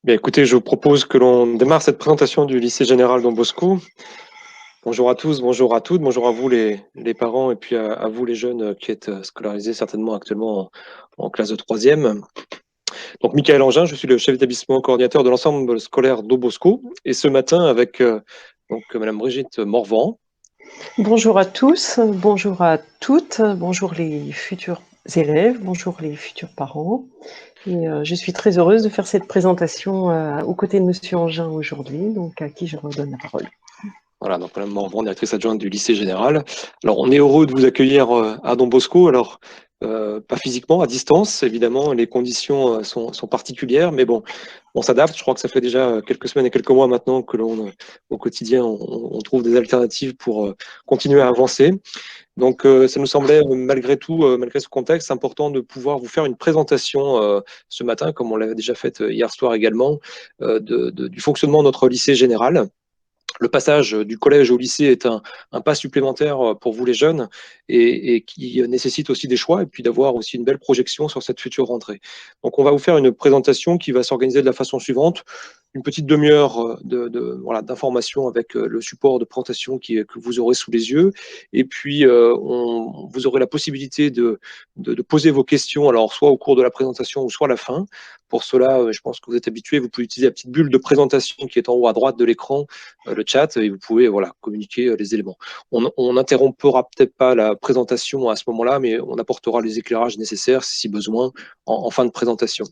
Bien, écoutez, je vous propose que l'on démarre cette présentation du lycée général Don Bosco. Bonjour à tous, bonjour à toutes, bonjour à vous les parents et puis à vous les jeunes qui êtes scolarisés certainement actuellement en classe de troisième. Donc, Michael Angin, je suis le chef d'établissement coordinateur de l'ensemble scolaire Don Bosco. Et ce matin, avec Madame Brigitte Morvan. Bonjour à tous, bonjour à toutes, bonjour les futurs élèves, bonjour les futurs parents. Et je suis très heureuse de faire cette présentation aux côtés de Monsieur Angin aujourd'hui, donc à qui je redonne la parole. Voilà, donc Madame Morvan, directrice adjointe du lycée général. Alors, on est heureux de vous accueillir à Don Bosco. Alors, pas physiquement, à distance, évidemment, les conditions sont particulières, mais bon, on s'adapte. Je crois que ça fait déjà quelques semaines et quelques mois maintenant que au quotidien, on trouve des alternatives pour continuer à avancer. Donc, ça nous semblait, malgré tout, malgré ce contexte, important de pouvoir vous faire une présentation ce matin, comme on l'avait déjà fait hier soir également, du fonctionnement de notre lycée général. Le passage du collège au lycée est un pas supplémentaire pour vous les jeunes et qui nécessite aussi des choix et puis d'avoir aussi une belle projection sur cette future rentrée. Donc on va vous faire une présentation qui va s'organiser de la façon suivante. Une petite demi-heure voilà, d'information avec le support de présentation que vous aurez sous les yeux. Et puis, vous aurez la possibilité de poser vos questions, alors soit au cours de la présentation ou soit à la fin. Pour cela, je pense que vous êtes habitués, vous pouvez utiliser la petite bulle de présentation qui est en haut à droite de l'écran, le chat, et vous pouvez voilà, communiquer les éléments. On n'interrompra peut-être pas la présentation à ce moment-là, mais on apportera les éclairages nécessaires si besoin en fin de présentation.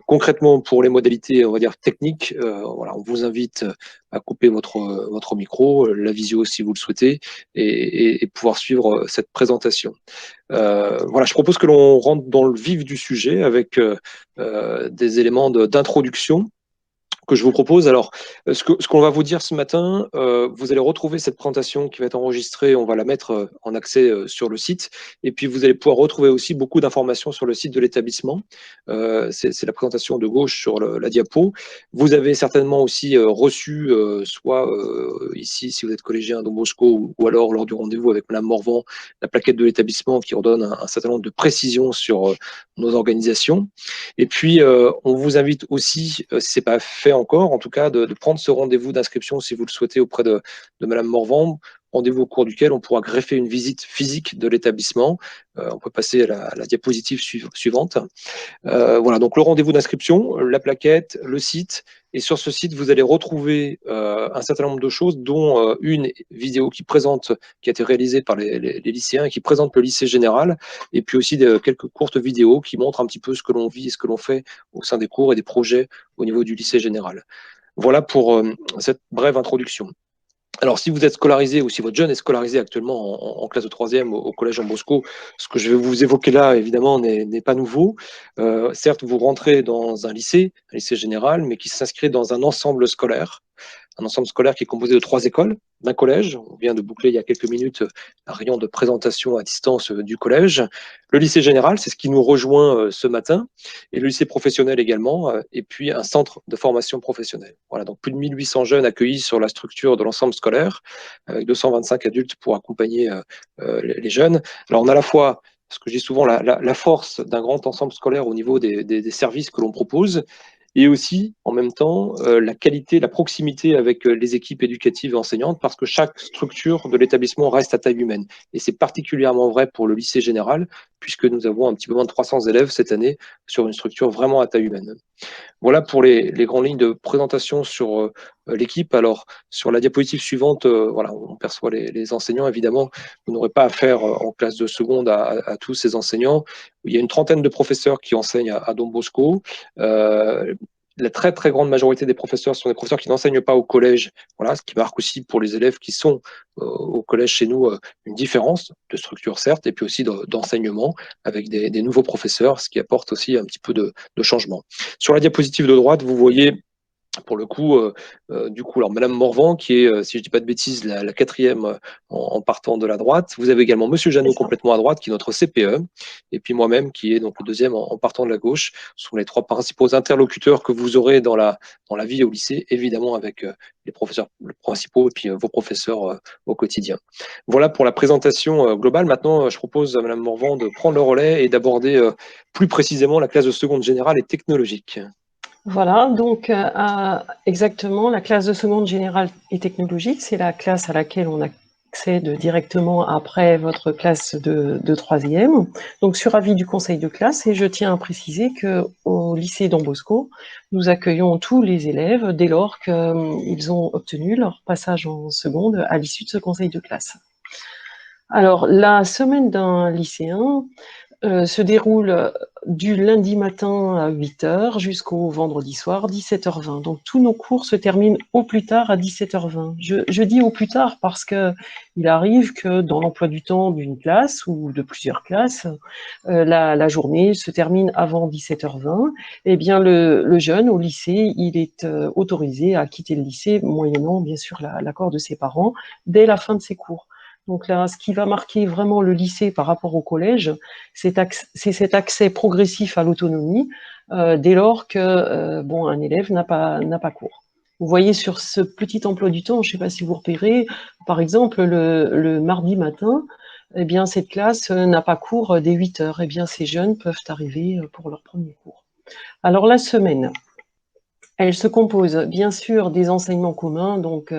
Concrètement, pour les modalités, on va dire techniques, voilà, on vous invite à couper votre micro, la visio si vous le souhaitez, et pouvoir suivre cette présentation. Voilà, je propose que l'on rentre dans le vif du sujet avec des éléments d'introduction que je vous propose. Alors, ce qu'on va vous dire ce matin, vous allez retrouver cette présentation qui va être enregistrée, on va la mettre en accès sur le site, et puis vous allez pouvoir retrouver aussi beaucoup d'informations sur le site de l'établissement. C'est la présentation de gauche sur la diapo. Vous avez certainement aussi reçu, soit ici, si vous êtes collégien à Don Bosco, ou alors lors du rendez-vous avec Madame Morvan, la plaquette de l'établissement qui redonne un certain nombre de précisions sur nos organisations. Et puis, on vous invite aussi, si ce n'est pas fait encore, en tout cas, de prendre ce rendez-vous d'inscription si vous le souhaitez auprès de Madame Morvan, rendez-vous au cours duquel on pourra greffer une visite physique de l'établissement. On peut passer à la diapositive suivante. Voilà, donc le rendez-vous d'inscription, la plaquette, le site. Et sur ce site, vous allez retrouver un certain nombre de choses, dont une vidéo qui a été réalisée par les lycéens et qui présente le lycée général, et puis aussi quelques courtes vidéos qui montrent un petit peu ce que l'on vit et ce que l'on fait au sein des cours et des projets au niveau du lycée général. Voilà pour cette brève introduction. Alors, si vous êtes scolarisé ou si votre jeune est scolarisé actuellement en classe de troisième au collège Don Bosco, ce que je vais vous évoquer là, évidemment, n'est pas nouveau. Certes, vous rentrez dans un lycée général, mais qui s'inscrit dans un ensemble scolaire qui est composé de 3 écoles, d'un collège. On vient de boucler il y a quelques minutes un rayon de présentation à distance du collège. Le lycée général, c'est ce qui nous rejoint ce matin, et le lycée professionnel également, et puis un centre de formation professionnelle. Voilà, donc plus de 1800 jeunes accueillis sur la structure de l'ensemble scolaire, avec 225 adultes pour accompagner les jeunes. Alors on a à la fois, ce que je dis souvent, la force d'un grand ensemble scolaire au niveau des services que l'on propose, et aussi, en même temps, la qualité, la proximité avec les équipes éducatives et enseignantes, parce que chaque structure de l'établissement reste à taille humaine. Et c'est particulièrement vrai pour le lycée général, puisque nous avons un petit peu moins de 300 élèves cette année sur une structure vraiment à taille humaine. Voilà pour les grandes lignes de présentation sur l'équipe. Alors, sur la diapositive suivante, voilà, on perçoit les enseignants. Évidemment, vous n'aurez pas affaire en classe de seconde à tous ces enseignants. Il y a une trentaine de professeurs qui enseignent à Don Bosco. La très très grande majorité des professeurs sont des professeurs qui n'enseignent pas au collège. Voilà, ce qui marque aussi pour les élèves qui sont au collège chez nous une différence de structure certes, et puis aussi d'enseignement avec des nouveaux professeurs, ce qui apporte aussi un petit peu de changement. Sur la diapositive de droite, vous voyez pour le coup, alors Madame Morvan, qui est, si je ne dis pas de bêtises, la quatrième en partant de la droite. Vous avez également Monsieur Janot complètement à droite, qui est notre CPE, et puis moi-même, qui est donc le deuxième en partant de la gauche. Ce sont les 3 principaux interlocuteurs que vous aurez dans la vie au lycée, évidemment avec les professeurs principaux et puis vos professeurs au quotidien. Voilà pour la présentation globale. Maintenant, je propose à Madame Morvan de prendre le relais et d'aborder plus précisément la classe de seconde générale et technologique. Voilà, donc exactement, la classe de seconde générale et technologique, c'est la classe à laquelle on accède directement après votre classe de troisième. Donc sur avis du conseil de classe, et je tiens à préciser qu'au lycée Don Bosco, nous accueillons tous les élèves dès lors qu'ils ont obtenu leur passage en seconde à l'issue de ce conseil de classe. Alors, la semaine d'un lycéen se déroule du lundi matin à 8h jusqu'au vendredi soir, 17h20. Donc tous nos cours se terminent au plus tard à 17h20. Je dis au plus tard parce que il arrive que dans l'emploi du temps d'une classe ou de plusieurs classes, la journée se termine avant 17h20. Eh bien, le jeune au lycée, il est autorisé à quitter le lycée, moyennant bien sûr l'accord de ses parents, dès la fin de ses cours. Donc là, ce qui va marquer vraiment le lycée par rapport au collège, c'est cet accès progressif à l'autonomie dès lors que un élève n'a pas cours. Vous voyez sur ce petit emploi du temps, je ne sais pas si vous repérez, par exemple le mardi matin, eh bien cette classe n'a pas cours dès 8h. Eh bien ces jeunes peuvent arriver pour leur premier cours. Alors la semaine, elle se compose bien sûr des enseignements communs, donc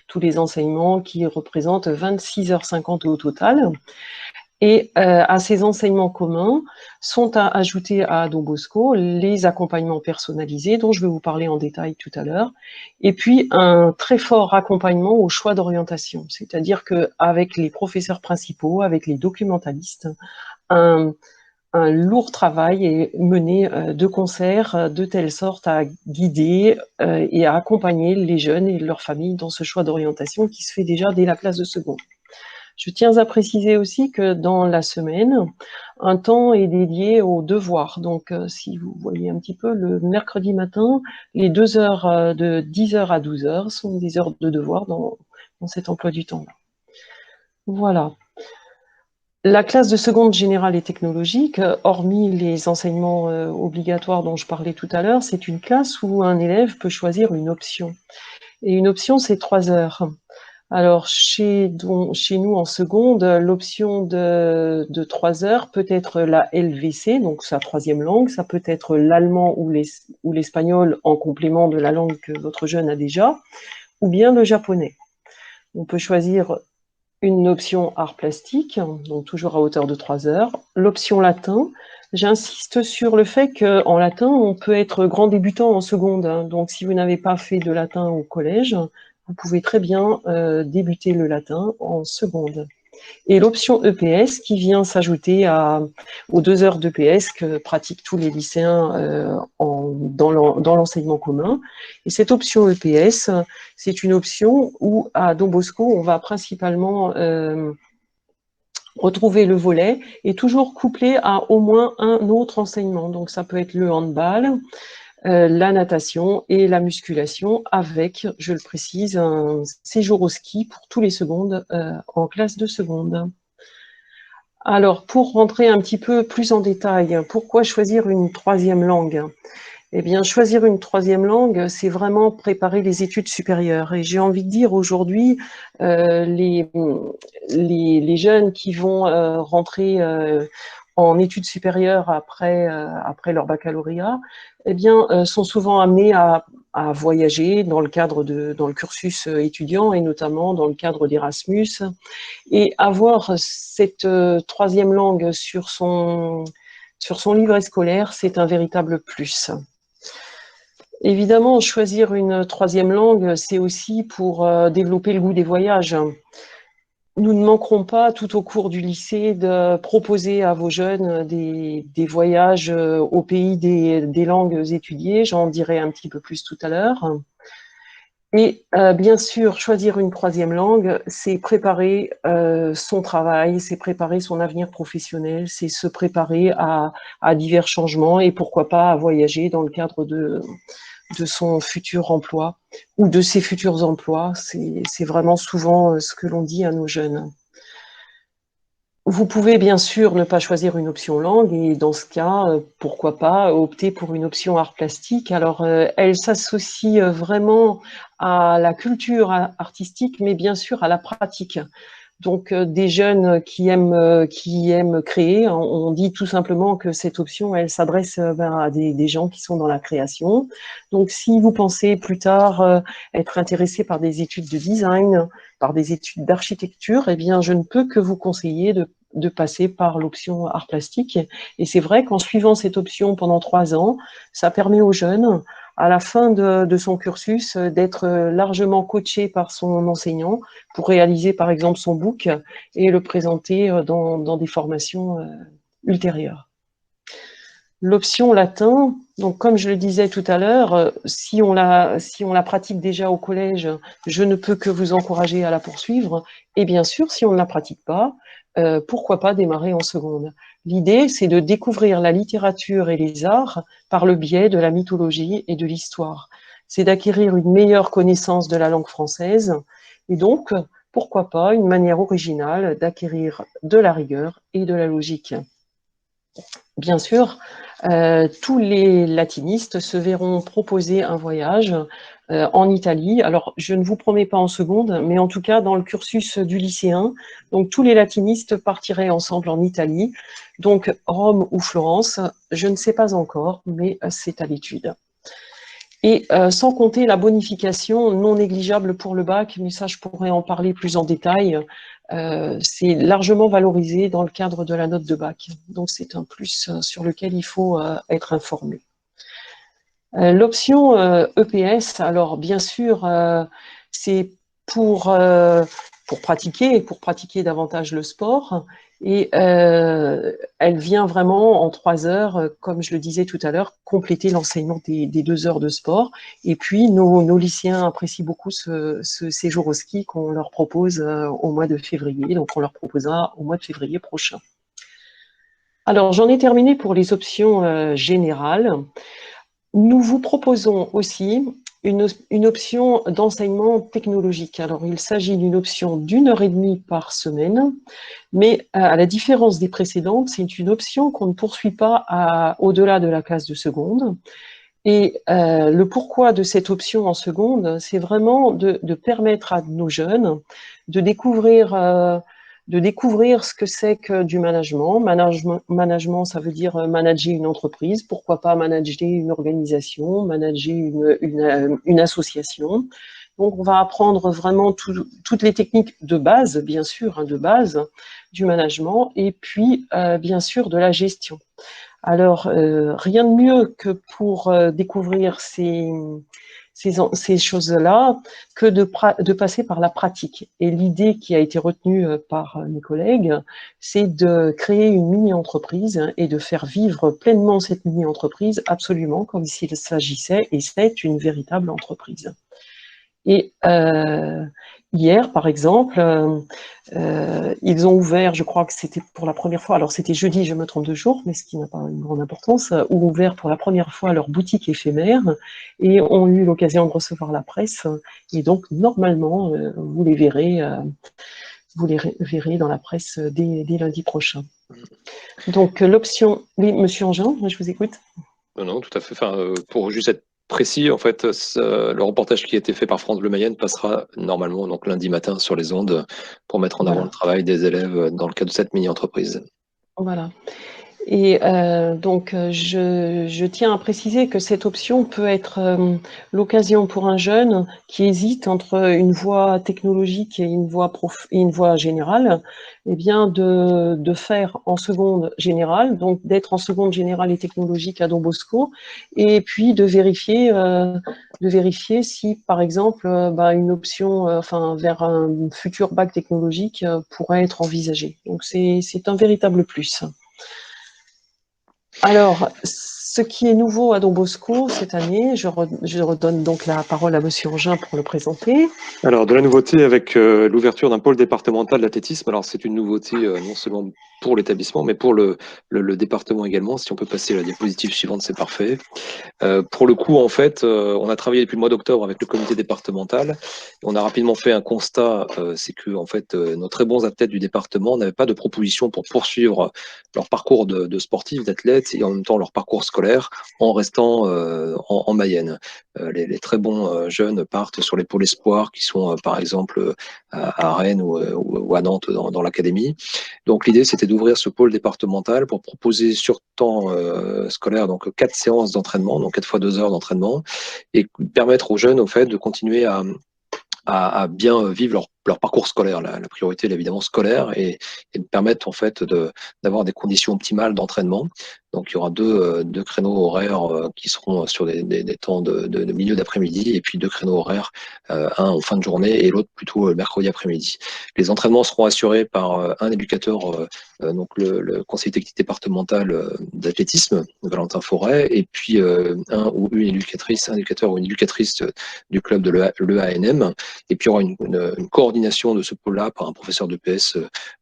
tous les enseignements qui représentent 26h50 au total. Et à ces enseignements communs sont à ajouter à Don Bosco les accompagnements personnalisés dont je vais vous parler en détail tout à l'heure, et puis un très fort accompagnement au choix d'orientation, c'est-à-dire qu'avec les professeurs principaux, avec les documentalistes, un, un lourd travail est mené de concert de telle sorte à guider et à accompagner les jeunes et leurs familles dans ce choix d'orientation qui se fait déjà dès la classe de seconde. Je tiens à préciser aussi que dans la semaine, un temps est dédié aux devoirs. Donc, si vous voyez un petit peu, le mercredi matin, les 2 heures de 10h à 12h sont des heures de devoirs dans cet emploi du temps-là. Voilà. La classe de seconde générale et technologique, hormis les enseignements obligatoires dont je parlais tout à l'heure, c'est une classe où un élève peut choisir une option. Et une option, c'est 3 heures. Alors, chez nous en seconde, l'option de 3 heures peut être la LVC, donc sa troisième langue, ça peut être l'allemand ou l'espagnol en complément de la langue que votre jeune a déjà, ou bien le japonais. On peut choisir une option art plastique, donc toujours à hauteur de 3 heures, l'option latin. J'insiste sur le fait qu'en latin, on peut être grand débutant en seconde. Donc, si vous n'avez pas fait de latin au collège, vous pouvez très bien débuter le latin en seconde. Et l'option EPS qui vient s'ajouter aux 2 heures d'EPS que pratiquent tous les lycéens dans l'enseignement commun. Et cette option EPS, c'est une option où à Don Bosco, on va principalement retrouver le volet et toujours couplé à au moins un autre enseignement. Donc ça peut être le handball, la natation et la musculation avec, je le précise, un séjour au ski pour tous les secondes en classe de seconde. Alors, pour rentrer un petit peu plus en détail, pourquoi choisir une troisième langue? Eh bien, choisir une troisième langue, c'est vraiment préparer les études supérieures. Et j'ai envie de dire aujourd'hui, les jeunes qui vont rentrer en études supérieures après leur baccalauréat, eh bien, sont souvent amenés à voyager dans le cursus étudiant et notamment dans le cadre d'Erasmus. Et avoir cette troisième langue sur son livret scolaire, c'est un véritable plus. Évidemment, choisir une troisième langue, c'est aussi pour développer le goût des voyages. Nous ne manquerons pas tout au cours du lycée de proposer à vos jeunes des voyages au pays des langues étudiées. J'en dirai un petit peu plus tout à l'heure. Et bien sûr, choisir une troisième langue, c'est préparer son travail, c'est préparer son avenir professionnel, c'est se préparer à divers changements et pourquoi pas à voyager dans le cadre de son futur emploi ou de ses futurs emplois. C'est vraiment souvent ce que l'on dit à nos jeunes. Vous pouvez bien sûr ne pas choisir une option langue et dans ce cas, pourquoi pas opter pour une option art plastique. Alors, elle s'associe vraiment à la culture artistique, mais bien sûr à la pratique. Donc des jeunes qui aiment créer, on dit tout simplement que cette option, elle s'adresse à des gens qui sont dans la création. Donc si vous pensez plus tard être intéressé par des études de design, par des études d'architecture, eh bien je ne peux que vous conseiller de passer par l'option art plastique. Et c'est vrai qu'en suivant cette option pendant 3 ans, ça permet aux jeunes, à la fin de son cursus, d'être largement coaché par son enseignant pour réaliser par exemple son book et le présenter dans des formations ultérieures. L'option latin, donc comme je le disais tout à l'heure, si on la pratique déjà au collège, je ne peux que vous encourager à la poursuivre. Et bien sûr, si on ne la pratique pas, pourquoi pas démarrer en seconde. L'idée, c'est de découvrir la littérature et les arts par le biais de la mythologie et de l'histoire. C'est d'acquérir une meilleure connaissance de la langue française et donc, pourquoi pas, une manière originale d'acquérir de la rigueur et de la logique. Bien sûr, tous les latinistes se verront proposer un voyage en Italie. Alors, je ne vous promets pas en seconde, mais en tout cas dans le cursus du lycéen. Donc, tous les latinistes partiraient ensemble en Italie. Donc, Rome ou Florence, je ne sais pas encore, mais c'est à l'étude. Et sans compter la bonification non négligeable pour le bac, mais ça je pourrais en parler plus en détail, c'est largement valorisé dans le cadre de la note de bac. Donc c'est un plus sur lequel il faut être informé. L'option EPS, alors bien sûr, c'est pour pratiquer davantage le sport. Et elle vient vraiment en 3 heures, comme je le disais tout à l'heure, compléter l'enseignement des 2 heures de sport. Et puis, nos lycéens apprécient beaucoup ce séjour au ski qu'on leur propose au mois de février. Donc, on leur proposera au mois de février prochain. Alors, j'en ai terminé pour les options générales. Nous vous proposons aussi une option d'enseignement technologique. Alors, il s'agit d'une option d'1 h 30 par semaine, mais à la différence des précédentes, c'est une option qu'on ne poursuit pas au-delà de la classe de seconde. Et le pourquoi de cette option en seconde, c'est vraiment de permettre à nos jeunes de découvrir ce que c'est que du management. Management, ça veut dire manager une entreprise, pourquoi pas manager une organisation, manager une association. Donc, on va apprendre vraiment toutes les techniques de base, bien sûr, de base du management, et puis, bien sûr, de la gestion. Alors, rien de mieux que pour découvrir ces choses-là que de passer par la pratique. Et l'idée qui a été retenue par mes collègues, c'est de créer une mini-entreprise et de faire vivre pleinement cette mini-entreprise absolument comme s'il s'agissait, et c'est une véritable entreprise. Et hier, par exemple, ils ont ouvert, je crois que c'était pour la première fois, alors c'était jeudi, je me trompe de jour, mais ce qui n'a pas une grande importance, ont ouvert pour la première fois leur boutique éphémère et ont eu l'occasion de recevoir la presse. Et donc, normalement, vous les verrez dans la presse dès lundi prochain. Donc, l'option... Oui, monsieur Angin, je vous écoute. Non, tout à fait. Enfin, pour juste être précis, en fait, le reportage qui a été fait par France Bleu Mayenne passera normalement donc lundi matin sur les ondes pour mettre en avant le travail des élèves dans le cadre de cette mini-entreprise. Voilà. Et donc, je tiens à préciser que cette option peut être l'occasion pour un jeune qui hésite entre une voie technologique et une voie générale, eh bien de faire en seconde générale, donc d'être en seconde générale et technologique à Don Bosco, et puis de vérifier si, par exemple, une option, vers un futur bac technologique pourrait être envisagée. Donc, c'est un véritable plus. Alors, ce qui est nouveau à Don Bosco cette année, je redonne donc la parole à monsieur Angin pour le présenter. Alors, de la nouveauté avec l'ouverture d'un pôle départemental d'athlétisme. Alors, c'est une nouveauté non seulement pour l'établissement, mais pour le département également. Si on peut passer la diapositive suivante, c'est parfait. Pour le coup, en fait, on a travaillé depuis le mois d'octobre avec le comité départemental. On a rapidement fait un constat, c'est que en fait, nos très bons athlètes du département n'avaient pas de proposition pour poursuivre leur parcours de sportifs, d'athlètes et en même temps leur parcours scolaire en restant en Mayenne. Les très bons jeunes partent sur les pôles espoirs qui sont par exemple à Rennes ou à Nantes dans l'académie. Donc l'idée c'était d'ouvrir ce pôle départemental pour proposer sur temps scolaire donc 4 séances d'entraînement, donc 4 fois 2 heures d'entraînement, et permettre aux jeunes au fait de continuer à bien vivre leur parcours scolaire. La priorité est évidemment scolaire et de permettre en fait d'avoir des conditions optimales d'entraînement. Donc il y aura deux créneaux horaires qui seront sur des temps de milieu d'après-midi et puis 2 créneaux horaires, un en fin de journée et l'autre plutôt mercredi après-midi. Les entraînements seront assurés par un éducateur, donc le conseiller technique départemental d'athlétisme, Valentin Forêt, et puis un ou une éducatrice, un éducateur ou une éducatrice du club de l'EANM. Et puis il y aura une coordination de ce pôle-là par un professeur de PS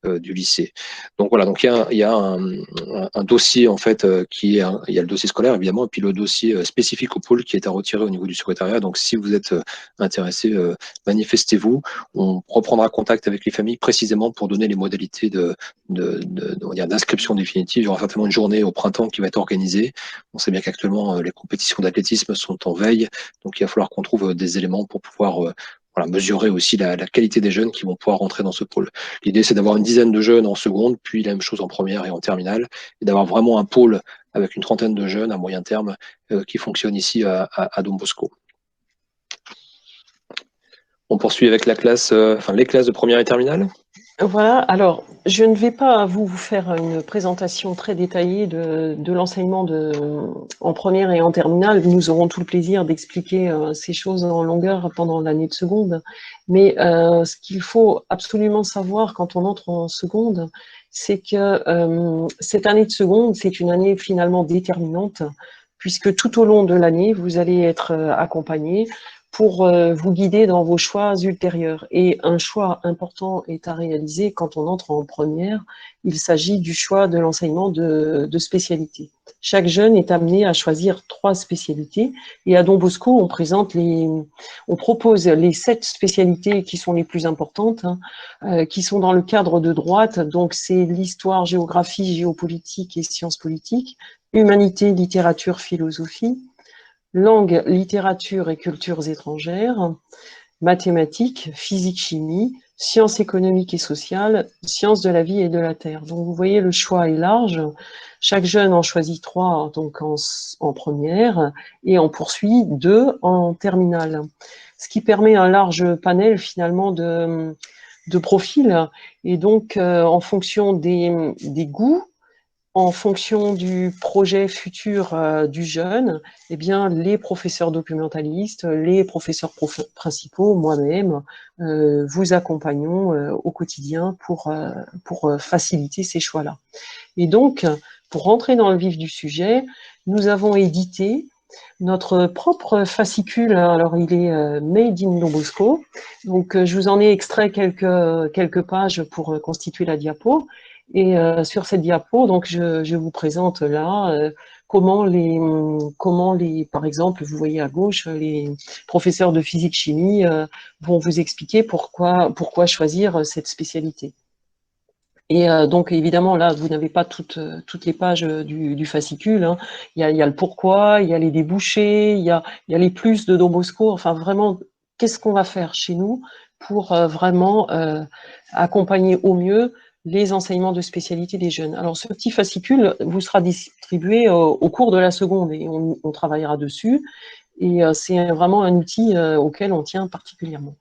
du lycée. Donc voilà, donc il y a un dossier en fait il y a le dossier scolaire évidemment, et puis le dossier spécifique au pôle qui est à retirer au niveau du secrétariat. Donc si vous êtes intéressé, manifestez-vous. On reprendra contact avec les familles précisément pour donner les modalités d'inscription définitive. Il y aura certainement une journée au printemps qui va être organisée. On sait bien qu'actuellement les compétitions d'athlétisme sont en veille, donc il va falloir qu'on trouve des éléments pour pouvoir mesurer aussi la qualité des jeunes qui vont pouvoir rentrer dans ce pôle. L'idée, c'est d'avoir une dizaine de jeunes en seconde, puis la même chose en première et en terminale, et d'avoir vraiment un pôle avec une trentaine de jeunes à moyen terme qui fonctionne ici à Don Bosco. On poursuit avec les classes de première et terminale. Voilà, alors je ne vais pas vous faire une présentation très détaillée de l'enseignement en première et en terminale. Nous aurons tout le plaisir d'expliquer ces choses en longueur pendant l'année de seconde. Mais ce qu'il faut absolument savoir quand on entre en seconde, c'est que cette année de seconde, c'est une année finalement déterminante, puisque tout au long de l'année, vous allez être accompagné pour vous guider dans vos choix ultérieurs. Et un choix important est à réaliser quand on entre en première. Il s'agit du choix de l'enseignement de spécialité. Chaque jeune est amené à choisir 3 spécialités. Et à Don Bosco, on propose les 7 spécialités qui sont les plus importantes, qui sont dans le cadre de droite. Donc c'est l'histoire, géographie, géopolitique et sciences politiques, humanité, littérature, philosophie, langue, littérature et cultures étrangères, mathématiques, physique, chimie, sciences économiques et sociales, sciences de la vie et de la terre. Donc vous voyez, le choix est large. Chaque jeune en choisit 3 donc en première et en poursuit 2 en terminale. Ce qui permet un large panel finalement de profils. Et donc en fonction des goûts, en fonction du projet futur du jeune, eh bien, les professeurs documentalistes, les professeurs principaux, moi-même, vous accompagnons au quotidien pour faciliter ces choix-là. Et donc, pour rentrer dans le vif du sujet, nous avons édité notre propre fascicule. Alors, il est Made in Don Bosco. Donc, je vous en ai extrait quelques pages pour constituer la diapo. Et sur cette diapo, donc je vous présente là comment par exemple, vous voyez à gauche, les professeurs de physique-chimie vont vous expliquer pourquoi choisir cette spécialité. Et donc évidemment là, vous n'avez pas toutes les pages du fascicule. Hein. Il y a le pourquoi, il y a les débouchés, il y a les plus de Don Bosco. Enfin vraiment, qu'est-ce qu'on va faire chez nous pour vraiment accompagner au mieux les enseignements de spécialité des jeunes. Alors ce petit fascicule vous sera distribué au cours de la seconde et on travaillera dessus. Et c'est vraiment un outil auquel on tient particulièrement.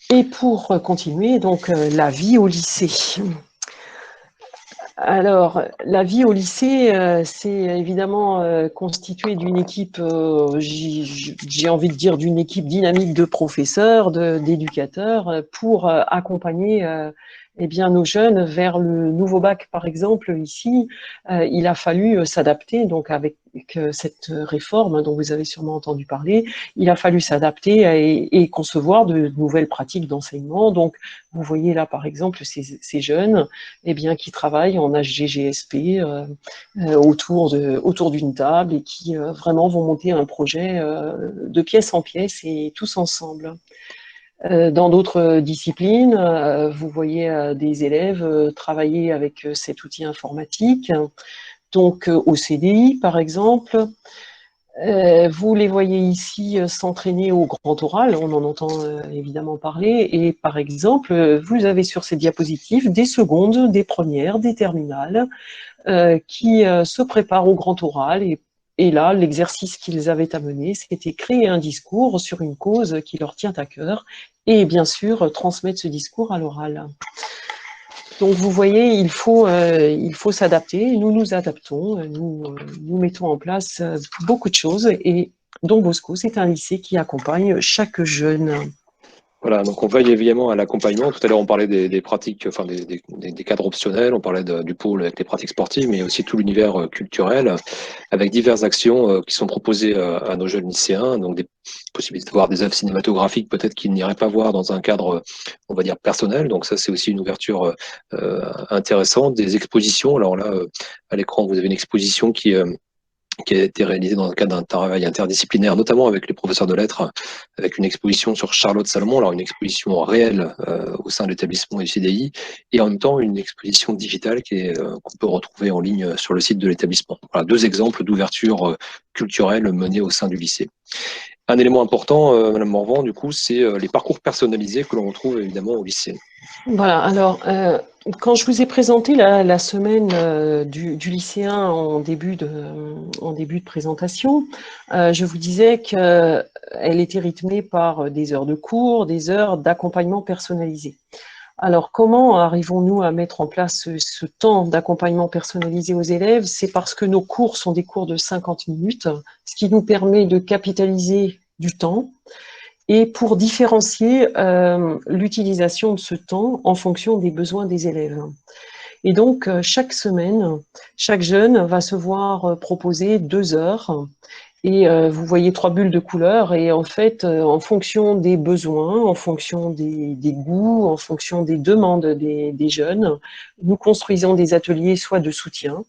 Et pour continuer, donc la vie au lycée. Alors, la vie au lycée, c'est évidemment constitué d'une équipe, j'ai envie de dire d'une équipe dynamique de professeurs, d'éducateurs, pour accompagner eh bien, nos jeunes, vers le nouveau bac, par exemple, ici, il a fallu s'adapter, donc avec cette réforme dont vous avez sûrement entendu parler, il a fallu s'adapter et concevoir de nouvelles pratiques d'enseignement. Donc, vous voyez là, par exemple, ces jeunes eh bien, qui travaillent en HGGSP autour d'une table et qui vraiment vont monter un projet de pièce en pièce et tous ensemble. Dans d'autres disciplines, vous voyez des élèves travailler avec cet outil informatique. Donc au CDI, par exemple, vous les voyez ici s'entraîner au grand oral, on en entend évidemment parler, et par exemple, vous avez sur ces diapositives des secondes, des premières, des terminales, qui se préparent au grand oral, et là, l'exercice qu'ils avaient à mener, c'était créer un discours sur une cause qui leur tient à cœur, et bien sûr, transmettre ce discours à l'oral. Donc vous voyez, il faut s'adapter, nous nous adaptons, nous mettons en place beaucoup de choses, et Don Bosco, c'est un lycée qui accompagne chaque jeune. Voilà, donc on veille évidemment à l'accompagnement. Tout à l'heure, on parlait des pratiques, enfin des cadres optionnels, on parlait du pôle avec les pratiques sportives, mais aussi tout l'univers culturel, avec diverses actions qui sont proposées à nos jeunes lycéens. Donc des possibilités de voir des œuvres cinématographiques peut-être qu'ils n'iraient pas voir dans un cadre, on va dire, personnel. Donc ça, c'est aussi une ouverture intéressante. Des expositions. Alors là, à l'écran, vous avez une exposition qui a été réalisé dans le cadre d'un travail interdisciplinaire, notamment avec les professeurs de lettres, avec une exposition sur Charlotte Salomon, alors une exposition réelle au sein de l'établissement du CDI, et en même temps une exposition digitale qu'on peut retrouver en ligne sur le site de l'établissement. Voilà, deux exemples d'ouverture culturelle menée au sein du lycée. Un élément important, Madame Morvan, du coup, c'est les parcours personnalisés que l'on retrouve évidemment au lycée. Voilà, alors, quand je vous ai présenté la semaine du lycéen en début de présentation, je vous disais qu'elle était rythmée par des heures de cours, des heures d'accompagnement personnalisé. Alors, comment arrivons-nous à mettre en place ce temps d'accompagnement personnalisé aux élèves? C'est parce que nos cours sont des cours de 50 minutes, ce qui nous permet de capitaliser du temps, et pour différencier l'utilisation de ce temps en fonction des besoins des élèves. Et donc, chaque semaine, chaque jeune va se voir proposer 2 heures, et vous voyez 3 bulles de couleur, et en fait, en fonction des besoins, en fonction des goûts, en fonction des demandes des jeunes, nous construisons des ateliers soit de soutien,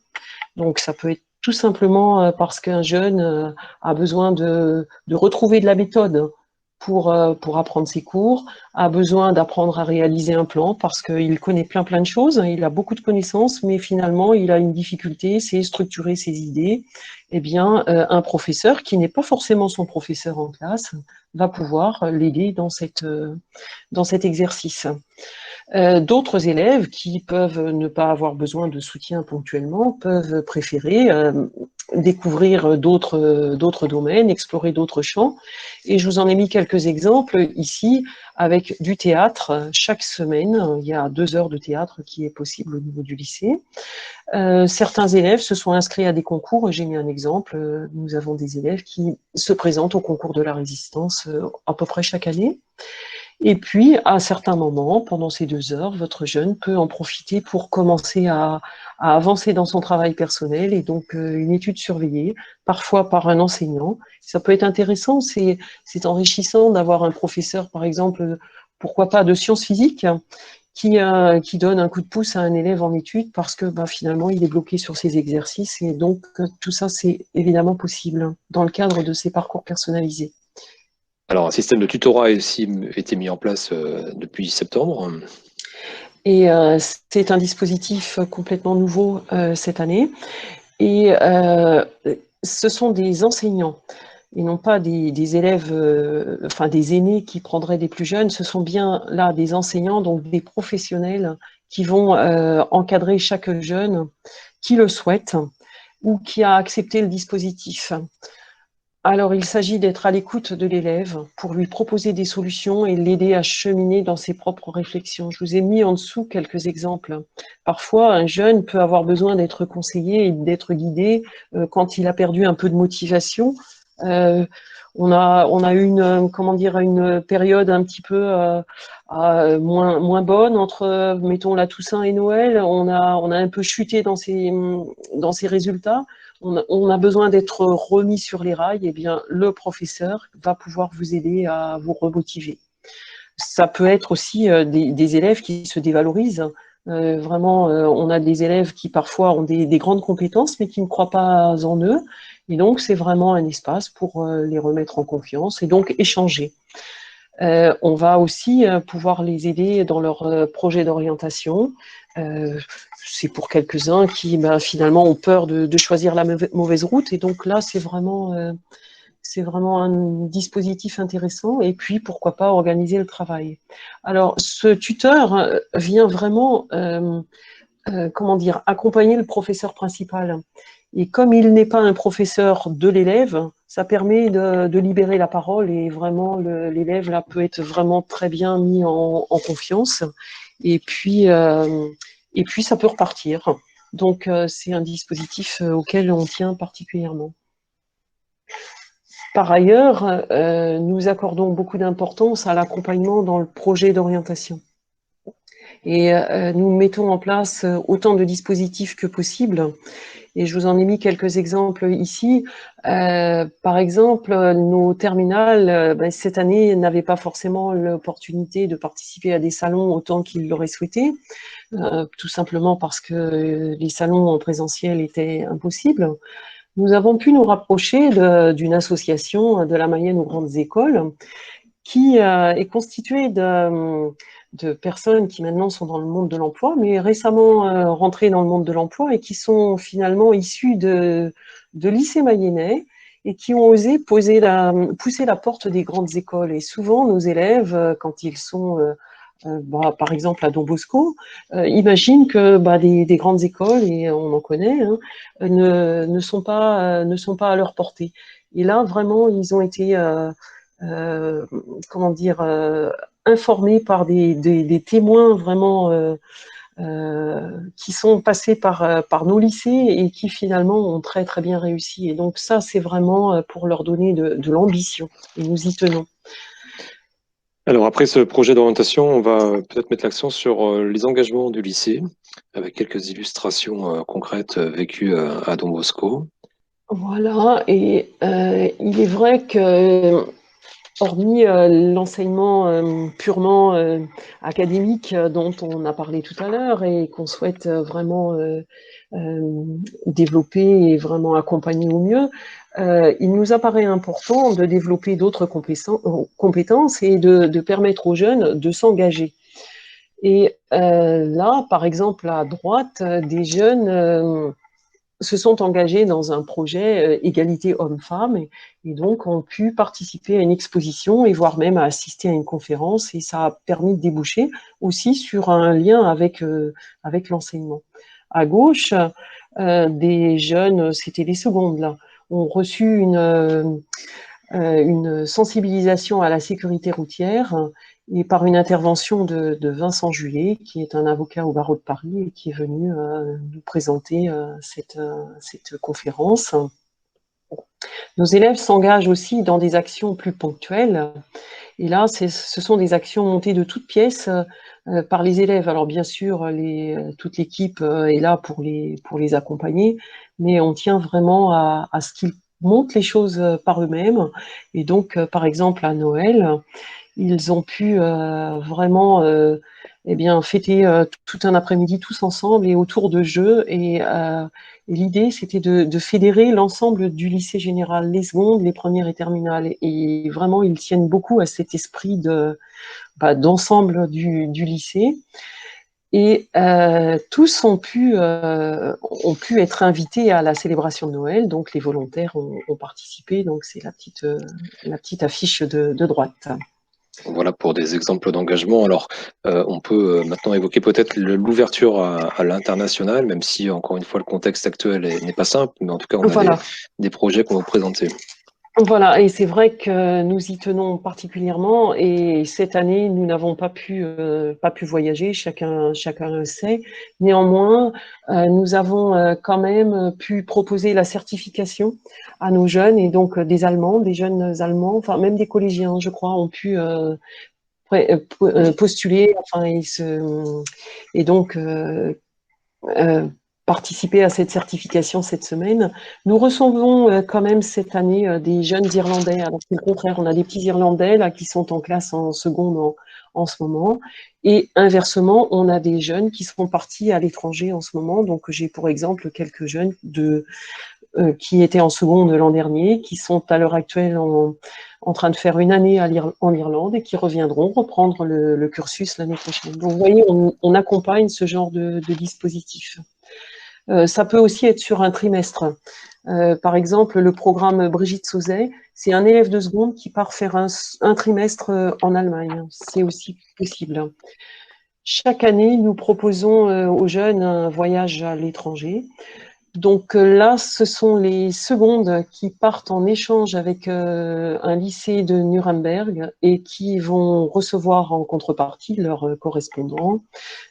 donc ça peut être tout simplement parce qu'un jeune a besoin de retrouver de la méthode pour apprendre ses cours, a besoin d'apprendre à réaliser un plan parce qu'il connaît plein de choses, il a beaucoup de connaissances, mais finalement il a une difficulté, c'est structurer ses idées. Eh bien, un professeur qui n'est pas forcément son professeur en classe va pouvoir l'aider dans cet exercice. D'autres élèves qui peuvent ne pas avoir besoin de soutien ponctuellement peuvent préférer découvrir d'autres domaines, explorer d'autres champs. Et je vous en ai mis quelques exemples ici avec du théâtre. Chaque semaine, il y a 2 heures de théâtre qui est possible au niveau du lycée. Certains élèves se sont inscrits à des concours. J'ai mis un exemple. Nous avons des élèves qui se présentent au concours de la résistance à peu près chaque année. Et puis, à certains moments, pendant ces 2 heures, votre jeune peut en profiter pour commencer à avancer dans son travail personnel, et donc une étude surveillée, parfois par un enseignant. Ça peut être intéressant, c'est enrichissant d'avoir un professeur, par exemple, pourquoi pas de sciences physiques, qui donne un coup de pouce à un élève en études parce que finalement, il est bloqué sur ses exercices. Et donc, tout ça, c'est évidemment possible dans le cadre de ces parcours personnalisés. Alors, un système de tutorat a aussi été mis en place depuis septembre. Et c'est un dispositif complètement nouveau cette année. Et ce sont des enseignants et non pas des élèves, enfin des aînés qui prendraient des plus jeunes. Ce sont bien là des enseignants, donc des professionnels qui vont encadrer chaque jeune qui le souhaite ou qui a accepté le dispositif. Alors, il s'agit d'être à l'écoute de l'élève pour lui proposer des solutions et l'aider à cheminer dans ses propres réflexions. Je vous ai mis en dessous quelques exemples. Parfois, un jeune peut avoir besoin d'être conseillé et d'être guidé quand il a perdu un peu de motivation. On a eu comment dire, une période un petit peu moins bonne entre, mettons, la Toussaint et Noël. On a un peu chuté dans ces résultats. On a besoin d'être remis sur les rails. Eh bien, le professeur va pouvoir vous aider à vous remotiver. Ça peut être aussi des élèves qui se dévalorisent. Vraiment, on a des élèves qui parfois ont des grandes compétences, mais qui ne croient pas en eux. Et donc, c'est vraiment un espace pour les remettre en confiance et donc échanger. On va aussi pouvoir les aider dans leur projet d'orientation. C'est pour quelques-uns qui finalement ont peur de choisir la mauvaise route. Et donc là, c'est vraiment un dispositif intéressant. Et puis, pourquoi pas organiser le travail. Alors, ce tuteur vient vraiment, comment dire, accompagner le professeur principal. Et comme il n'est pas un professeur de l'élève, ça permet de libérer la parole et vraiment l'élève là peut être vraiment très bien mis en confiance. Et puis ça peut repartir. Donc c'est un dispositif auquel on tient particulièrement. Par ailleurs, nous accordons beaucoup d'importance à l'accompagnement dans le projet d'orientation. Et nous mettons en place autant de dispositifs que possible. Et je vous en ai mis quelques exemples ici. Par exemple, nos terminales, cette année, n'avaient pas forcément l'opportunité de participer à des salons autant qu'ils l'auraient souhaité, tout simplement parce que les salons en présentiel étaient impossibles. Nous avons pu nous rapprocher d'une association de la Mayenne aux grandes écoles qui est constituée de personnes qui maintenant sont dans le monde de l'emploi, mais récemment rentrées dans le monde de l'emploi et qui sont finalement issues de lycées mayennais et qui ont osé pousser la porte des grandes écoles. Et souvent, nos élèves, quand ils sont, par exemple, à Don Bosco, imaginent que des grandes écoles, et on en connaît, hein, ne sont pas à leur portée. Et là, vraiment, ils ont été comment dire, informés par des témoins vraiment qui sont passés par nos lycées et qui finalement ont très très bien réussi. Et donc ça, c'est vraiment pour leur donner de l'ambition. Et nous y tenons. Alors après ce projet d'orientation, on va peut-être mettre l'accent sur les engagements du lycée, avec quelques illustrations concrètes vécues à Don Bosco. Voilà, et il est vrai que hormis l'enseignement purement académique dont on a parlé tout à l'heure et qu'on souhaite vraiment développer et vraiment accompagner au mieux, il nous apparaît important de développer d'autres compétences et de permettre aux jeunes de s'engager. Et là, par exemple, à droite, des jeunes se sont engagés dans un projet égalité homme-femme et donc ont pu participer à une exposition et voire même à assister à une conférence et ça a permis de déboucher aussi sur un lien avec l'enseignement. À gauche, des jeunes, c'était les secondes là, ont reçu une sensibilisation à la sécurité routière et par une intervention de Vincent Juillet, qui est un avocat au barreau de Paris et qui est venu nous présenter cette conférence. Nos élèves s'engagent aussi dans des actions plus ponctuelles. Et là, ce sont des actions montées de toutes pièces par les élèves. Alors bien sûr, toute l'équipe est là pour les accompagner, mais on tient vraiment à ce qu'ils montent les choses par eux-mêmes. Et donc, par exemple, à Noël, ils ont pu vraiment fêter tout un après-midi tous ensemble et autour de jeux. Et l'idée, c'était de fédérer l'ensemble du lycée général, les secondes, les premières et terminales. Et vraiment, ils tiennent beaucoup à cet esprit d'ensemble du lycée. Et tous ont pu être invités à la célébration de Noël, donc les volontaires ont participé, donc c'est la petite affiche de droite. Voilà pour des exemples d'engagement. Alors, on peut maintenant évoquer peut-être l'ouverture à l'international, même si, encore une fois, le contexte actuel n'est pas simple, mais en tout cas, on a Voilà. des projets qu'on va vous présenter. Voilà, et c'est vrai que nous y tenons particulièrement. Et cette année, nous n'avons pas pu voyager, chacun le sait. Néanmoins, nous avons quand même pu proposer la certification à nos jeunes, et donc des jeunes Allemands, enfin même des collégiens, je crois, ont pu postuler, enfin, et donc euh, participer à cette certification cette semaine. Nous recevons quand même cette année des jeunes Irlandais. Alors c'est le contraire, on a des petits Irlandais là qui sont en classe en seconde en ce moment. Et inversement, on a des jeunes qui sont partis à l'étranger en ce moment. Donc j'ai pour exemple quelques jeunes qui étaient en seconde l'an dernier, qui sont à l'heure actuelle en train de faire une année en Irlande et qui reviendront reprendre le cursus l'année prochaine. Donc vous voyez, on accompagne ce genre de dispositif. Ça peut aussi être sur un trimestre. Par exemple, le programme Brigitte Sauzet, c'est un élève de seconde qui part faire un trimestre en Allemagne. C'est aussi possible. Chaque année, nous proposons aux jeunes un voyage à l'étranger. Donc là, ce sont les secondes qui partent en échange avec un lycée de Nuremberg et qui vont recevoir en contrepartie leur correspondant,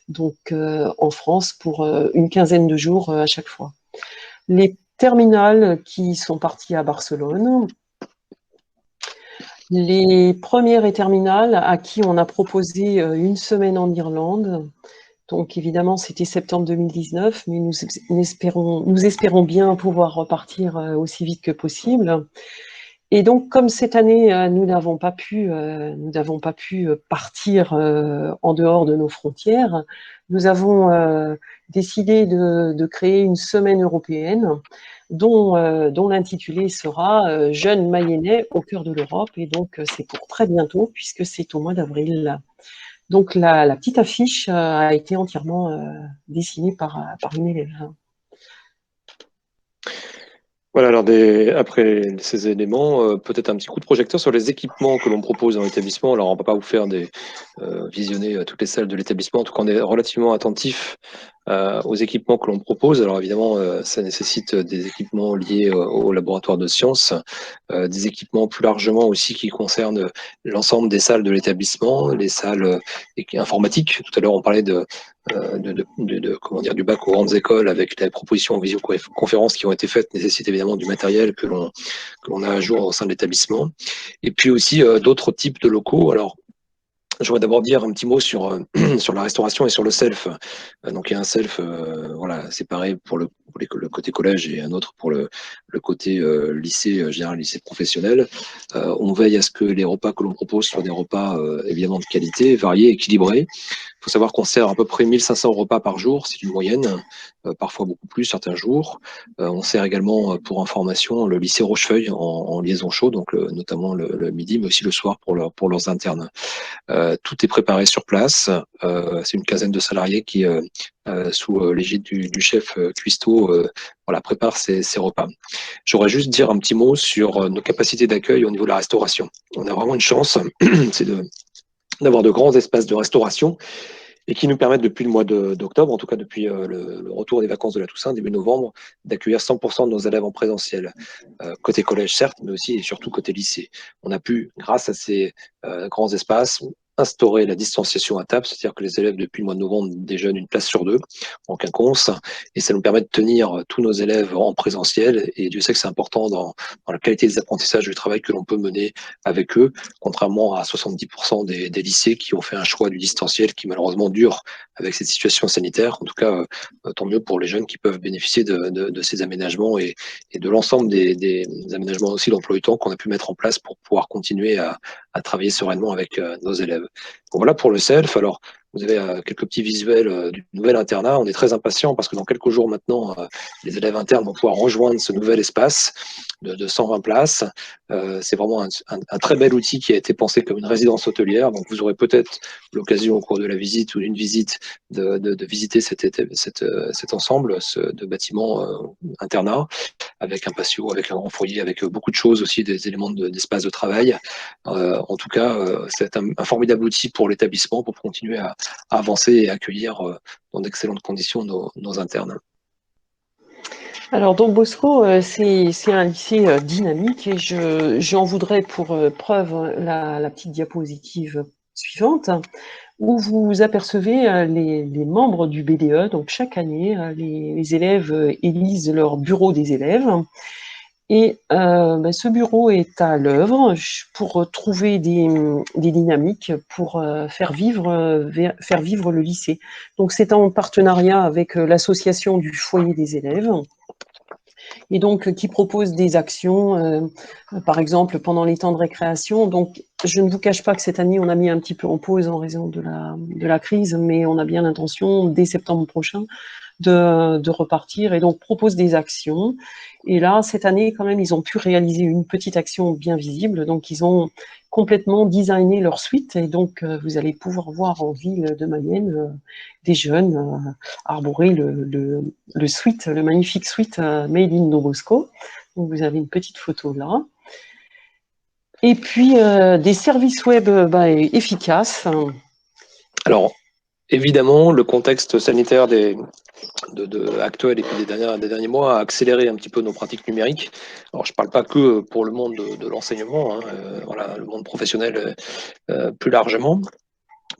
donc en France pour une quinzaine de jours à chaque fois. Les terminales qui sont parties à Barcelone, les premières et terminales à qui on a proposé une semaine en Irlande. Donc évidemment, c'était septembre 2019, mais nous espérons bien pouvoir repartir aussi vite que possible. Et donc, comme cette année, nous n'avons pas pu partir en dehors de nos frontières, nous avons décidé de créer une semaine européenne dont l'intitulé sera Jeunes Mayennais au cœur de l'Europe. Et donc, c'est pour très bientôt, puisque c'est au mois d'avril. Donc, la petite affiche a été entièrement dessinée par une élève. Voilà, alors après ces éléments, peut-être un petit coup de projecteur sur les équipements que l'on propose dans l'établissement. Alors, on ne va pas vous faire visionner toutes les salles de l'établissement. En tout cas, on est relativement attentif aux équipements que l'on propose. Alors, évidemment, ça nécessite des équipements liés au laboratoire de sciences, des équipements plus largement aussi qui concernent l'ensemble des salles de l'établissement, les salles informatiques. Tout à l'heure, on parlait comment dire, du bac aux grandes écoles avec les propositions en visioconférence qui ont été faites nécessitent évidemment du matériel que l'on a à jour au sein de l'établissement. Et puis aussi d'autres types de locaux. Alors, je voudrais d'abord dire un petit mot sur, sur la restauration et sur le self. Donc, il y a un self voilà, séparé pour le côté collège et un autre pour le côté lycée, général, lycée professionnel. On veille à ce que les repas que l'on propose soient des repas évidemment de qualité, variés, équilibrés. Il faut savoir qu'on sert à peu près 1500 repas par jour, c'est une moyenne, parfois beaucoup plus certains jours. On sert également, pour information, le lycée Rochefeuille en liaison chaude, donc notamment le midi, mais aussi le soir pour leurs internes. Tout est préparé sur place. C'est une quinzaine de salariés qui, sous l'égide du chef cuistot, voilà, prépare ces repas. J'aurais juste dire un petit mot sur nos capacités d'accueil au niveau de la restauration. On a vraiment une chance, c'est d'avoir de grands espaces de restauration et qui nous permettent depuis le mois d'octobre, en tout cas depuis le retour des vacances de la Toussaint, début novembre, d'accueillir 100% de nos élèves en présentiel. Côté collège, certes, mais aussi et surtout côté lycée. On a pu, grâce à ces grands espaces, instaurer la distanciation à table, c'est-à-dire que les élèves, depuis le mois de novembre, déjeunent une place sur deux en quinconce, et ça nous permet de tenir tous nos élèves en présentiel, et Dieu sait que c'est important dans la qualité des apprentissages du travail que l'on peut mener avec eux, contrairement à 70% des lycées qui ont fait un choix du distanciel qui malheureusement dure avec cette situation sanitaire. En tout cas, tant mieux pour les jeunes qui peuvent bénéficier de ces aménagements et de l'ensemble des aménagements aussi d'emploi du temps qu'on a pu mettre en place pour pouvoir continuer à travailler sereinement avec nos élèves. Bon, voilà pour le self. Alors, vous avez quelques petits visuels du nouvel internat. On est très impatients parce que dans quelques jours maintenant, les élèves internes vont pouvoir rejoindre ce nouvel espace de 120 places. C'est vraiment un très bel outil qui a été pensé comme une résidence hôtelière. Donc, vous aurez peut-être l'occasion au cours de la visite ou d'une visite de visiter cet ensemble de bâtiments internat avec un patio, avec un grand foyer, avec beaucoup de choses aussi, des éléments d'espace de travail. En tout cas, c'est un formidable outil pour l'établissement pour continuer à avancer et accueillir dans d'excellentes conditions nos internes. Alors, Don Bosco, c'est un lycée dynamique et j'en voudrais pour preuve la petite diapositive suivante, où vous apercevez les membres du BDE. Donc, chaque année, les élèves élisent leur bureau des élèves. Et ce bureau est à l'œuvre pour trouver des dynamiques pour faire vivre le lycée. Donc, c'est en partenariat avec l'association du foyer des élèves, et donc qui propose des actions, par exemple pendant les temps de récréation. Donc, je ne vous cache pas que cette année, on a mis un petit peu en pause en raison de la crise, mais on a bien l'intention, dès septembre prochain, de repartir, et donc propose des actions. Et là, cette année, quand même, ils ont pu réaliser une petite action bien visible. Donc, ils ont complètement designé leur suite, et donc vous allez pouvoir voir en ville de Mayenne des jeunes arborer le suite, le magnifique suite Made in Don Bosco. Donc, vous avez une petite photo là. Et puis, des services web efficaces. Alors, évidemment, le contexte sanitaire actuel et puis des derniers mois a accéléré un petit peu nos pratiques numériques. Alors, je ne parle pas que pour le monde de l'enseignement, hein, voilà, le monde professionnel plus largement.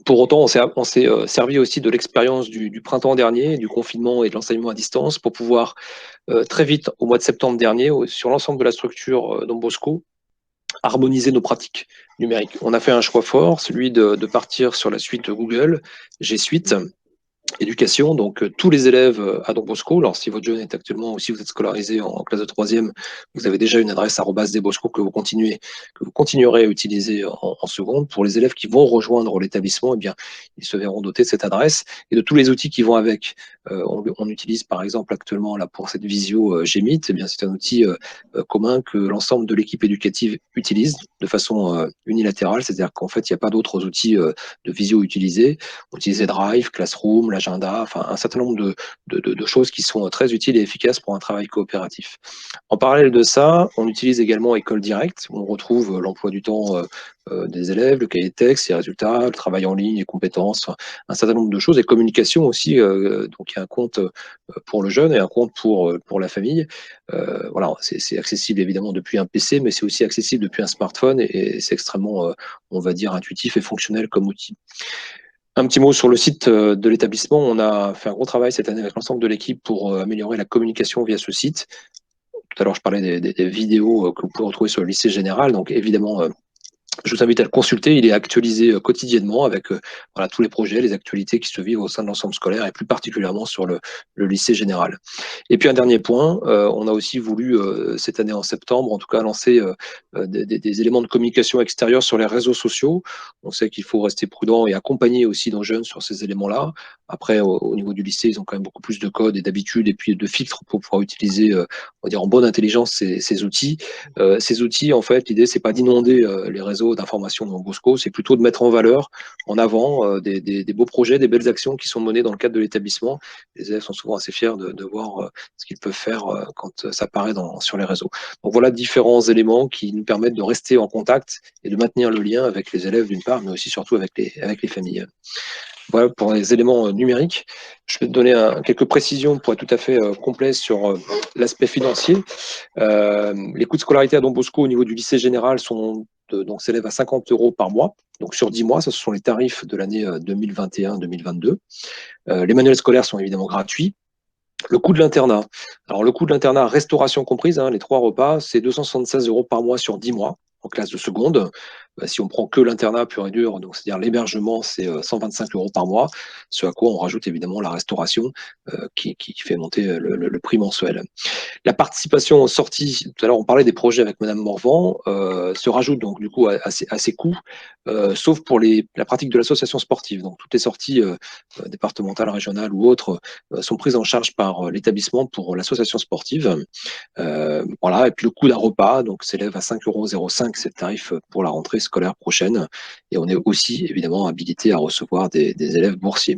Pour autant, on s'est servi aussi de l'expérience du printemps dernier, du confinement et de l'enseignement à distance pour pouvoir très vite, au mois de septembre dernier, sur l'ensemble de la structure Don Bosco, harmoniser nos pratiques numériques. On a fait un choix fort, celui de partir sur la suite Google, G Suite, éducation, donc tous les élèves à Don Bosco. Alors si votre jeune est actuellement, ou si vous êtes scolarisé en classe de troisième, vous avez déjà une adresse @desbosco que vous continuerez à utiliser en seconde. Pour les élèves qui vont rejoindre l'établissement, eh bien, ils se verront dotés de cette adresse et de tous les outils qui vont avec. On utilise par exemple actuellement là pour cette visio Gmeet, eh bien c'est un outil commun que l'ensemble de l'équipe éducative utilise de façon unilatérale, c'est-à-dire qu'en fait il n'y a pas d'autres outils de visio utilisés. On utilisait Drive, Classroom, l'agenda, enfin un certain nombre de choses qui sont très utiles et efficaces pour un travail coopératif. En parallèle de ça, on utilise également École Directe, où on retrouve l'emploi du temps des élèves, le cahier de texte, les résultats, le travail en ligne, les compétences, enfin, un certain nombre de choses, et communication aussi. Donc il y a un compte pour le jeune et un compte pour la famille. Voilà, c'est accessible évidemment depuis un PC, mais c'est aussi accessible depuis un smartphone et c'est extrêmement, on va dire, intuitif et fonctionnel comme outil. Un petit mot sur le site de l'établissement. On a fait un gros travail cette année avec l'ensemble de l'équipe pour améliorer la communication via ce site. Tout à l'heure, je parlais des vidéos que vous pouvez retrouver sur le lycée général. Donc, évidemment, je vous invite à le consulter. Il est actualisé quotidiennement avec voilà, tous les projets, les actualités qui se vivent au sein de l'ensemble scolaire et plus particulièrement sur le lycée général. Et puis un dernier point, on a aussi voulu cette année en septembre, en tout cas, lancer des éléments de communication extérieure sur les réseaux sociaux. On sait qu'il faut rester prudent et accompagner aussi nos jeunes sur ces éléments-là. Après, au niveau du lycée, ils ont quand même beaucoup plus de codes et d'habitudes et puis de filtres pour pouvoir utiliser, on va dire en bonne intelligence ces outils. Ces outils, en fait, l'idée c'est pas d'inonder les réseaux d'information dans Bosco, c'est plutôt de mettre en valeur, en avant des beaux projets, des belles actions qui sont menées dans le cadre de l'établissement. Les élèves sont souvent assez fiers de voir ce qu'ils peuvent faire quand ça apparaît sur les réseaux. Donc voilà différents éléments qui nous permettent de rester en contact et de maintenir le lien avec les élèves d'une part, mais aussi surtout avec les familles. Voilà pour les éléments numériques. Je vais te donner quelques précisions pour être tout à fait complet sur l'aspect financier. Les coûts de scolarité à Don Bosco au niveau du lycée général s'élèvent à 50 € par mois. Donc sur 10 mois, ce sont les tarifs de l'année 2021-2022. Les manuels scolaires sont évidemment gratuits. Le coût de l'internat. Alors le coût de l'internat, restauration comprise, hein, les 3 repas, c'est 276 € par mois sur 10 mois en classe de seconde. Si on prend que l'internat pur et dur, donc c'est-à-dire l'hébergement, c'est 125 € par mois, ce à quoi on rajoute évidemment la restauration qui fait monter le prix mensuel. La participation aux sorties, tout à l'heure on parlait des projets avec Madame Morvan, se rajoute donc du coup à ces coûts, sauf pour la pratique de l'association sportive. Donc toutes les sorties départementales, régionales ou autres sont prises en charge par l'établissement pour l'association sportive. Voilà, et puis le coût d'un repas donc s'élève à 5,05 € que c'est le tarif pour la rentrée scolaire prochaine. Et on est aussi évidemment habilité à recevoir des élèves boursiers.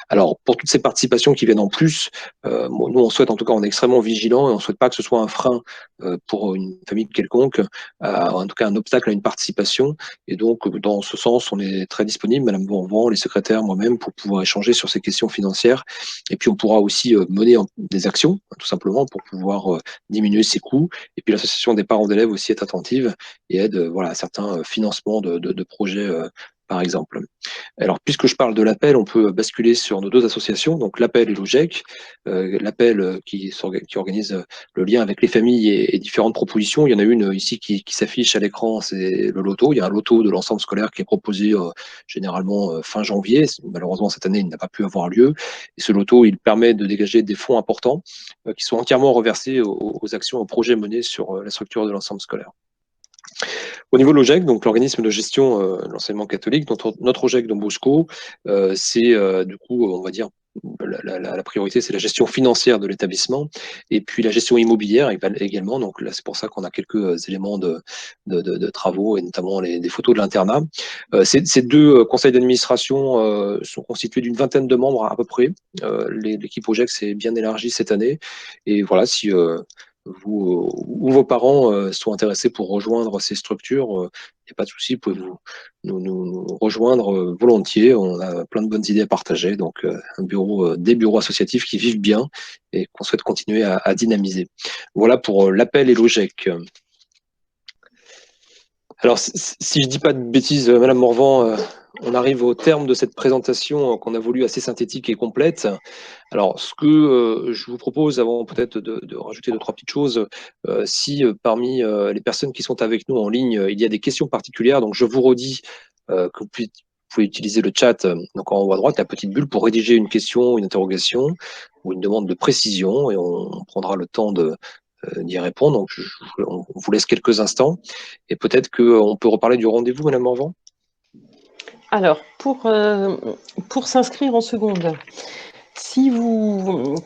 Alors, pour toutes ces participations qui viennent en plus, nous, on souhaite, en tout cas, on est extrêmement vigilants et on ne souhaite pas que ce soit un frein pour une famille quelconque, en tout cas un obstacle à une participation. Et donc, dans ce sens, on est très disponible, Madame Bourvent, les secrétaires, moi-même, pour pouvoir échanger sur ces questions financières. Et puis, on pourra aussi mener des actions, tout simplement, pour pouvoir diminuer ces coûts. Et puis, l'association des parents d'élèves aussi est attentive et aide voilà, à certains financements de projets, par exemple. Alors, puisque je parle de l'APEL, on peut basculer sur nos deux associations, donc l'APEL et l'OGEC. L'APEL qui organise le lien avec les familles et différentes propositions. Il y en a une ici qui s'affiche à l'écran, c'est le loto. Il y a un loto de l'ensemble scolaire qui est proposé généralement fin janvier. Malheureusement, cette année, il n'a pas pu avoir lieu. Et ce loto, il permet de dégager des fonds importants qui sont entièrement reversés aux actions, aux projets menés sur la structure de l'ensemble scolaire. Au niveau de l'OGEC, donc l'organisme de gestion de l'enseignement catholique, notre OGEC Don Bosco, c'est du coup, on va dire, la priorité, c'est la gestion financière de l'établissement et puis la gestion immobilière également. Donc là, c'est pour ça qu'on a quelques éléments de travaux et notamment des photos de l'internat. Ces deux conseils d'administration sont constitués d'une vingtaine de membres à peu près. L'équipe OGEC s'est bien élargie cette année et voilà, si vous ou vos parents sont intéressés pour rejoindre ces structures, il n'y a pas de souci, vous pouvez nous rejoindre volontiers. On a plein de bonnes idées à partager, donc des bureaux associatifs qui vivent bien et qu'on souhaite continuer à dynamiser. Voilà pour l'APEL et l'OGEC. Alors, si je dis pas de bêtises, Madame Morvan, on arrive au terme de cette présentation qu'on a voulu assez synthétique et complète. Alors, ce que je vous propose, avant peut-être de rajouter deux, trois petites choses, si parmi les personnes qui sont avec nous en ligne, il y a des questions particulières, donc je vous redis que vous pouvez utiliser le chat, donc en haut à droite, la petite bulle, pour rédiger une question, une interrogation ou une demande de précision, et on prendra le temps d'y répondre. Donc, on vous laisse quelques instants, et peut-être qu'on peut reparler du rendez-vous, Madame Morvan. Alors, pour s'inscrire en seconde, si vous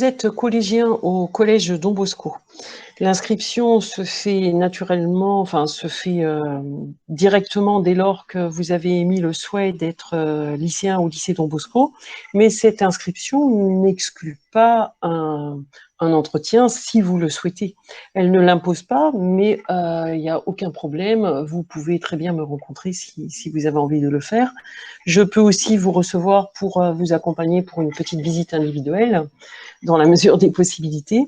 êtes collégien au collège Don Bosco, l'inscription se fait naturellement, se fait directement dès lors que vous avez émis le souhait d'être lycéen au lycée Don Bosco, mais cette inscription n'exclut pas un entretien si vous le souhaitez. Elle ne l'impose pas, mais il n'y a aucun problème. Vous pouvez très bien me rencontrer si vous avez envie de le faire. Je peux aussi vous recevoir pour vous accompagner pour une petite visite individuelle, dans la mesure des possibilités.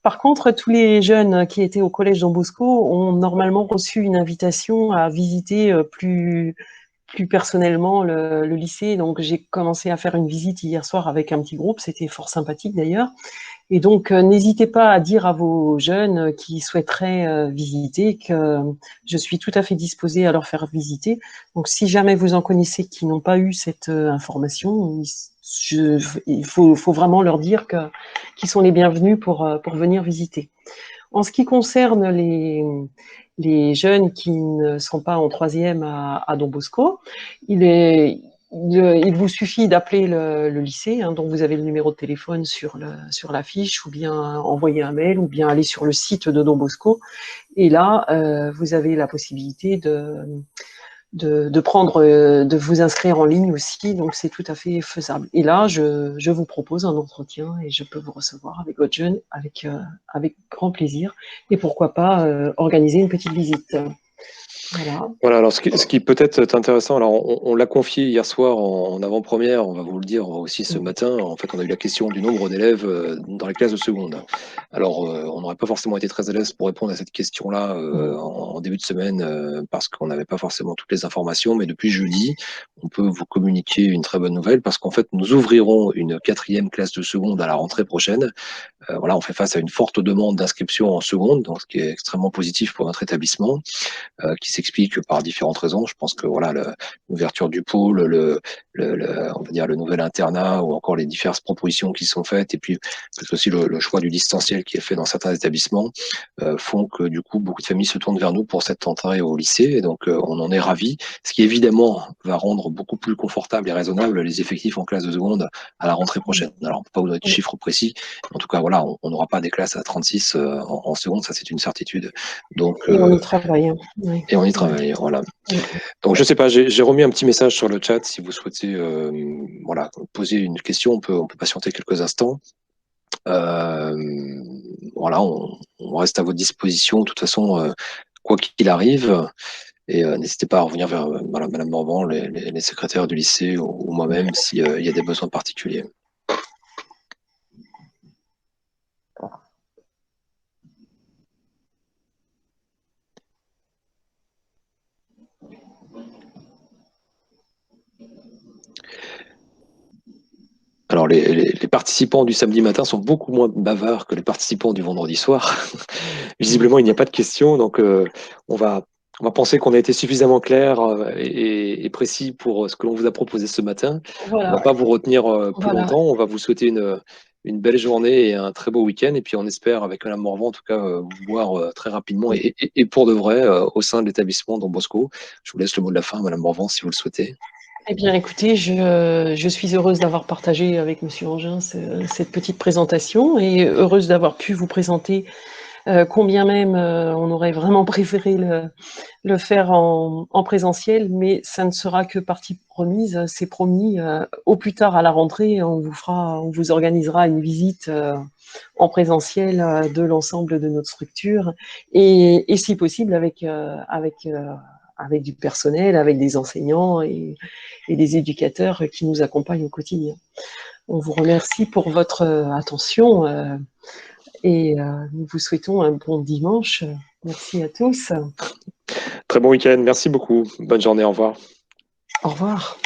Par contre, tous les jeunes qui étaient au collège Don Bosco ont normalement reçu une invitation à visiter plus personnellement le lycée. Donc, j'ai commencé à faire une visite hier soir avec un petit groupe. C'était fort sympathique d'ailleurs. Et donc, n'hésitez pas à dire à vos jeunes qui souhaiteraient visiter que je suis tout à fait disposée à leur faire visiter. Donc, si jamais vous en connaissez qui n'ont pas eu cette information, il faut vraiment leur dire qu'ils sont les bienvenus pour venir visiter. En ce qui concerne les jeunes qui ne sont pas en troisième à Don Bosco, il vous suffit d'appeler le lycée, dont vous avez le numéro de téléphone sur la fiche, ou bien envoyer un mail, ou bien aller sur le site de Don Bosco. Et là, vous avez la possibilité de vous inscrire en ligne aussi, donc c'est tout à fait faisable. Et là, je vous propose un entretien et je peux vous recevoir avec votre jeune avec grand plaisir. Et pourquoi pas organiser une petite visite. Voilà, alors ce qui peut être intéressant, alors on l'a confié hier soir en avant-première, on va vous le dire aussi ce matin, en fait on a eu la question du nombre d'élèves dans les classes de seconde. Alors on n'aurait pas forcément été très à l'aise pour répondre à cette question-là en début de semaine parce qu'on n'avait pas forcément toutes les informations, mais depuis jeudi, on peut vous communiquer une très bonne nouvelle parce qu'en fait nous ouvrirons une 4e classe de seconde à la rentrée prochaine. Voilà, on fait face à une forte demande d'inscription en seconde, donc ce qui est extrêmement positif pour notre établissement. Qui s'explique par différentes raisons. Je pense que voilà, l'ouverture du pôle, on va dire le nouvel internat ou encore les diverses propositions qui sont faites, et puis peut-être aussi le choix du distanciel qui est fait dans certains établissements font que du coup beaucoup de familles se tournent vers nous pour cette entrée au lycée, et donc on en est ravis. Ce qui évidemment va rendre beaucoup plus confortable et raisonnable les effectifs en classe de seconde à la rentrée prochaine. Alors on peut pas vous donner de chiffres précis, en tout cas voilà. voilà, on n'aura pas des classes à 36 en seconde, ça c'est une certitude. Donc, Et on y travaille. Hein. Oui. Et on y travaille, voilà. Oui. Donc je sais pas, j'ai remis un petit message sur le chat si vous souhaitez voilà, poser une question, on peut patienter quelques instants. Voilà, on reste à votre disposition de toute façon, quoi qu'il arrive. Et n'hésitez pas à revenir vers voilà, Madame Morvan, les secrétaires du lycée ou moi-même s'il y a des besoins particuliers. Alors, les participants du samedi matin sont beaucoup moins bavards que les participants du vendredi soir. Visiblement, il n'y a pas de questions, donc on va, on va penser qu'on a été suffisamment clair et précis pour ce que l'on vous a proposé ce matin. On ne Voilà. va pas vous retenir plus Voilà. longtemps. On va vous souhaiter une belle journée et un très beau week-end. Et puis, on espère, avec Madame Morvan, en tout cas, vous voir très rapidement et pour de vrai au sein de l'établissement Don Bosco. Je vous laisse le mot de la fin, Madame Morvan, si vous le souhaitez. Eh bien, écoutez, je suis heureuse d'avoir partagé avec Monsieur Angin cette petite présentation et heureuse d'avoir pu vous présenter, combien même on aurait vraiment préféré le faire en présentiel, mais ça ne sera que partie remise, c'est promis. Au plus tard à la rentrée, on vous organisera une visite en présentiel de l'ensemble de notre structure et si possible avec du personnel, avec des enseignants et des éducateurs qui nous accompagnent au quotidien. On vous remercie pour votre attention et nous vous souhaitons un bon dimanche. Merci à tous. Très bon week-end. Merci beaucoup. Bonne journée. Au revoir. Au revoir.